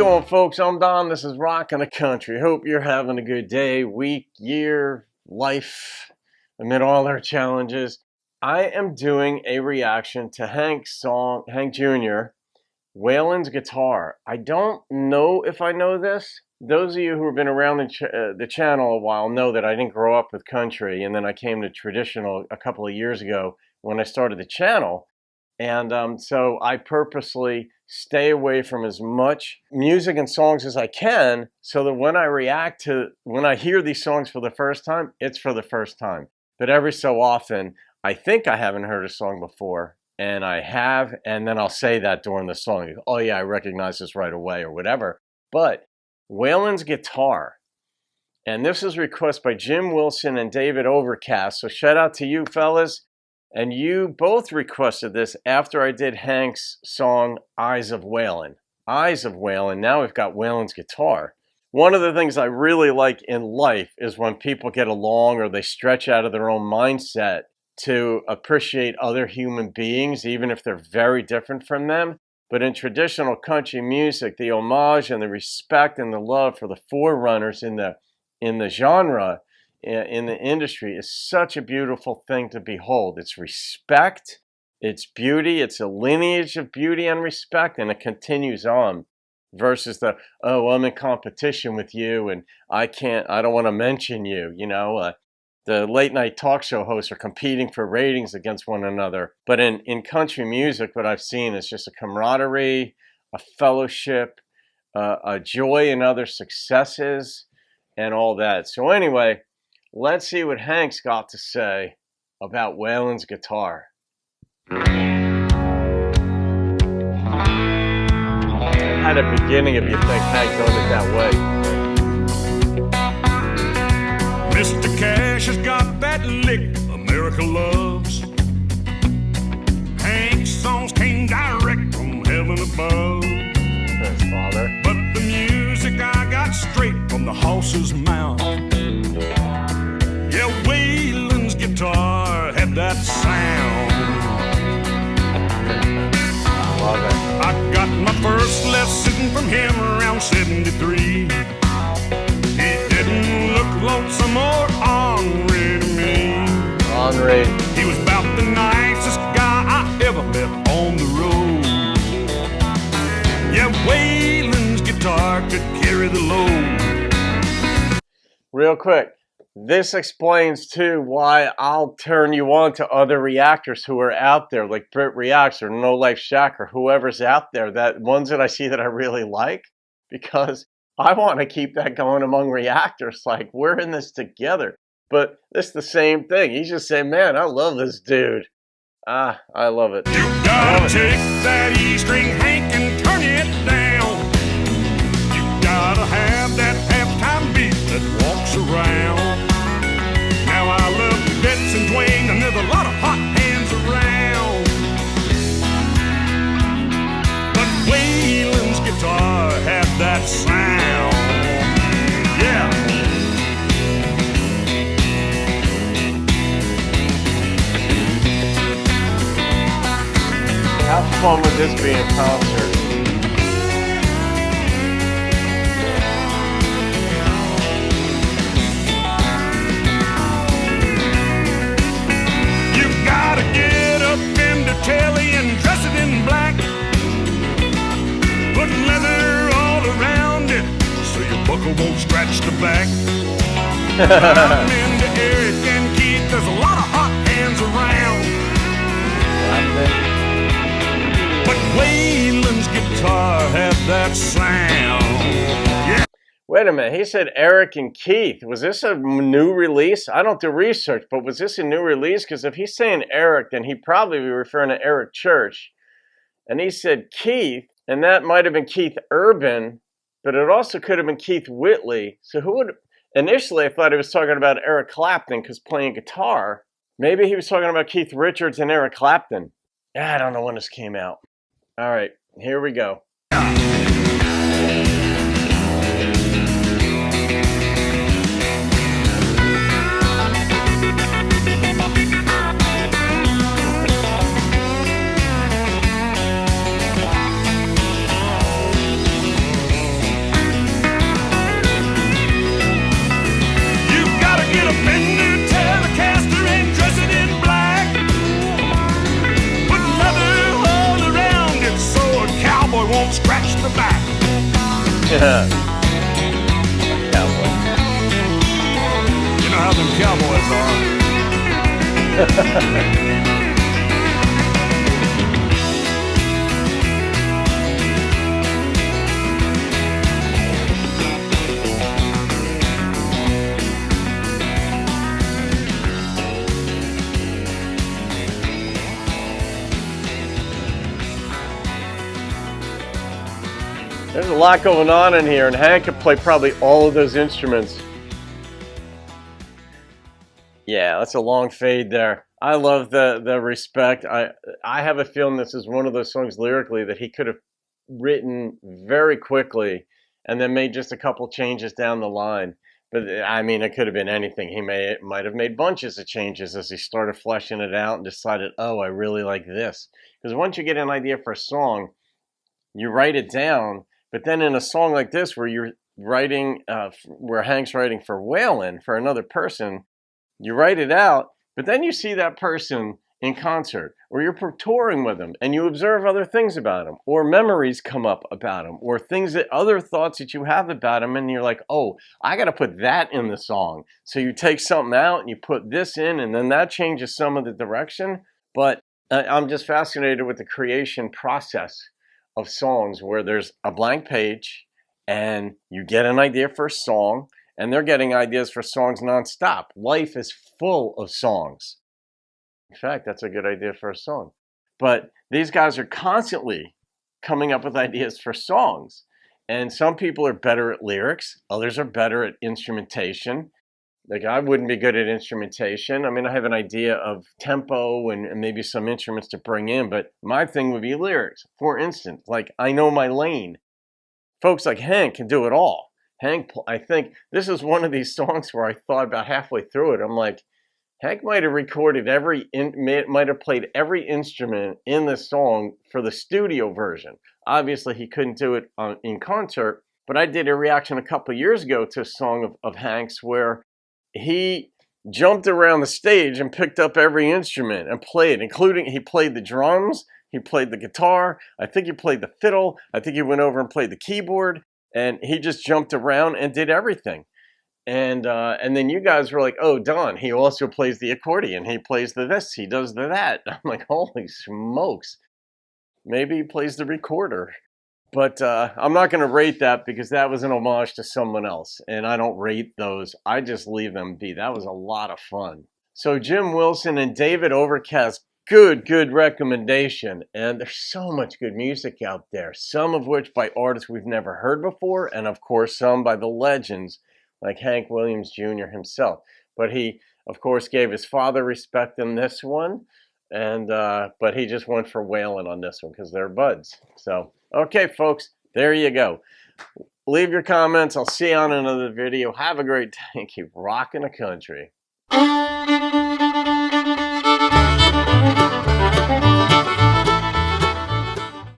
going, folks? I'm Don. This is Rockin' the Country. Hope you're having a good day, week, year, life, amid all our challenges. I am doing a reaction to Hank's song, Hank Jr., Waylon's Guitar. I don't know if I know this. Those of you who have been around the channel a while know that I didn't grow up with country, and then I came to traditional a couple of years ago when I started the channel. And so I purposely stay away from as much music and songs as I can, so that when I hear these songs for the first time, it's for the first time. But every so often, I think I haven't heard a song before, and I have, and then I'll say that during the song. Oh yeah, I recognize this right away, or whatever. But Waylon's Guitar, and this is requested by Jim Wilson and David Overcast, so shout out to you fellas. And you both requested this after I did Hank's song, Eyes of Waylon. Eyes of Waylon, now we've got Waylon's Guitar. One of the things I really like in life is when people get along or they stretch out of their own mindset to appreciate other human beings, even if they're very different from them. But in traditional country music, the homage and the respect and the love for the forerunners in the genre, in the industry, is such a beautiful thing to behold. It's respect, it's beauty, it's a lineage of beauty and respect, and it continues on, versus the, oh, I'm in competition with you and I don't want to mention you, the late night talk show hosts are competing for ratings against one another. But in country music, what I've seen is just a camaraderie, a fellowship, a joy in other successes, and all that. So anyway, let's see what Hank's got to say about Waylon's Guitar. At the beginning, if you think Hank done it that way. Mr. Cash has got that lick America loves. Hank's songs came direct from heaven above. Thanks, Father. But the music I got straight from the horse's mouth. Yeah, Waylon's guitar had that sound. Love it. I got my first lesson from him around 73. He didn't look lonesome or ornery to me. Ornery. He was about the nicest guy I ever met on the road. Yeah, Waylon's guitar could carry the load. Real quick. This explains, too, why I'll turn you on to other reactors who are out there, like Brit Reacts or No Life Shack or whoever's out there, that ones that I see that I really like, because I want to keep that going among reactors. Like, we're in this together. But it's the same thing. He's just saying, man, I love this dude. I love it. You gotta take that E string, Hank, and turn it down. You gotta have that halftime beat that walks around. Now I love Betts and Dwayne, and there's a lot of hot hands around. But Waylon's guitar had that sound. Yeah. How fun would this be in concert? You gotta get up in the telly and dress it in black. Put leather all around it so your buckle won't scratch the back. I'm into Eric and Keith, there's a lot of hot hands around. But Waylon's guitar had that sound. Yeah. Wait a minute, he said Eric and Keith. Was this a new release? I don't do research, but was this a new release? Because if he's saying Eric, then he'd probably be referring to Eric Church. And he said Keith, and that might have been Keith Urban, but it also could have been Keith Whitley. So who would... Initially, I thought he was talking about Eric Clapton because playing guitar. Maybe he was talking about Keith Richards and Eric Clapton. I don't know when this came out. All right, here we go. Yeah. Cowboy. You know how them cowboys are. There's a lot going on in here, and Hank could play probably all of those instruments. Yeah, that's a long fade there. I love the respect. I have a feeling this is one of those songs lyrically that he could have written very quickly and then made just a couple changes down the line. But I mean, it could have been anything. He might have made bunches of changes as he started fleshing it out and decided, oh, I really like this. Because once you get an idea for a song, you write it down. But then in a song like this, where you're writing, where Hank's writing for Waylon, for another person, you write it out, but then you see that person in concert, or you're touring with them, and you observe other things about them, or memories come up about them, or other thoughts that you have about them, and you're like, oh, I got to put that in the song. So you take something out and you put this in, and then that changes some of the direction. But I'm just fascinated with the creation process of songs where there's a blank page and you get an idea for a song, and they're getting ideas for songs nonstop. Life is full of songs. In fact, that's a good idea for a song. But these guys are constantly coming up with ideas for songs. And some people are better at lyrics. Others are better at instrumentation. Like, I wouldn't be good at instrumentation. I mean, I have an idea of tempo and maybe some instruments to bring in, but my thing would be lyrics. For instance, like, I know my lane. Folks like Hank can do it all. Hank, I think this is one of these songs where I thought about halfway through it, I'm like, Hank might have recorded might have played every instrument in the song for the studio version. Obviously, he couldn't do it in concert, but I did a reaction a couple of years ago to a song of Hank's where he jumped around the stage and picked up every instrument and played, including he played the drums, he played the guitar, I think he played the fiddle, I think he went over and played the keyboard, and he just jumped around and did everything. And then you guys were like, oh, Don, he also plays the accordion, he plays the this, he does the that. I'm like, holy smokes. Maybe he plays the recorder. But I'm not going to rate that because that was an homage to someone else. And I don't rate those. I just leave them be. That was a lot of fun. So Jim Wilson and David Overcast, good recommendation. And there's so much good music out there. Some of which by artists we've never heard before. And of course, some by the legends like Hank Williams Jr. himself. But he, of course, gave his father respect in this one. And but he just went for Waylon on this one because they're buds. So, okay, folks, there you go. Leave your comments. I'll see you on another video. Have a great day. Keep rocking the country.